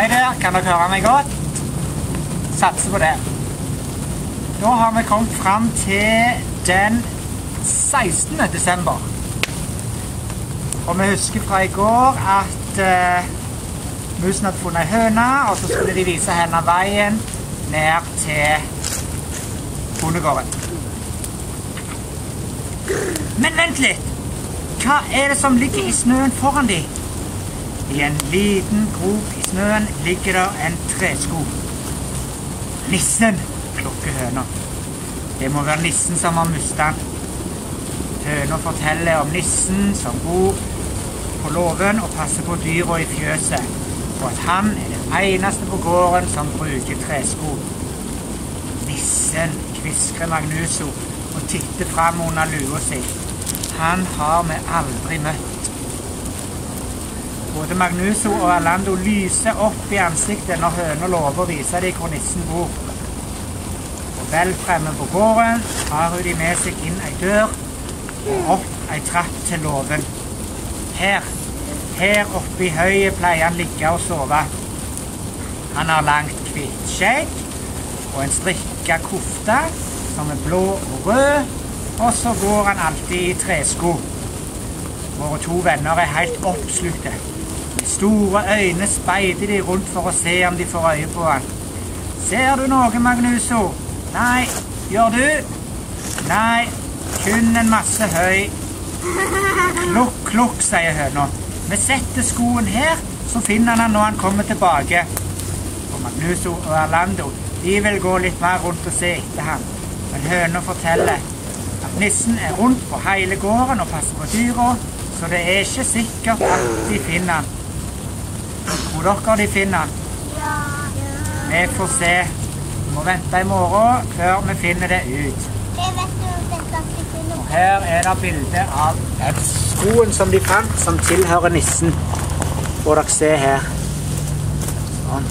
Hei der, kan dere høre meg godt? Satser på det. Da har vi kommet frem til den 16. desember. Og vi husker fra i går at musen hadde funnet en høne, og så skulle de vise henne veien ned til bondegården. Men vent litt! Hva er det som ligger i snøen foran dem? I en liten grop i snøen ligger det en tresko. Nissen, klokker høna. Det må være nissen som har mistet den. Høna forteller om nissen som bor på låven og passer på dyra i fjøset, og at han er den eneste på gården som bruker tresko. Nissen, kviskrer Magnuso og titter frem under lua si. Han har vi aldri møtt. Både Magnuso og Orlando lyser opp i ansiktet når høna lover å vise dem hvor nissen bor. Og vel fremme på gården har hun de med seg inn ei dør og opp ei trapp til låven. Her oppe i høyet pleier han ligge og sove. Han har langt hvitt skjegg og en strikka kofte som er blå og rød, og så går han alltid i tresko. Våre to venner er helt oppslukte. Med store øyne speider de rundt for å se om de får øye på han. Ser du noe, Magnuso? Nei. Gjør du? Nei. Kun en masse høy. Klukk, klukk, sier høna. Vi setter skoen her, så finner han når han kommer tilbake. Og Magnuso og Orlando, de vil gå litt mer rundt og se etter han. Men høna forteller at nissen er rundt på hele gården og passer på dyra, så det er ikke sikkert at de finner han. Tror dere de finner han? Ja. Vi får se. Vi må vente i morgen før vi finner det ut. Og her er det bilde av den skoen som de fant, som tilhører nissen. Får dere se her. Sånn.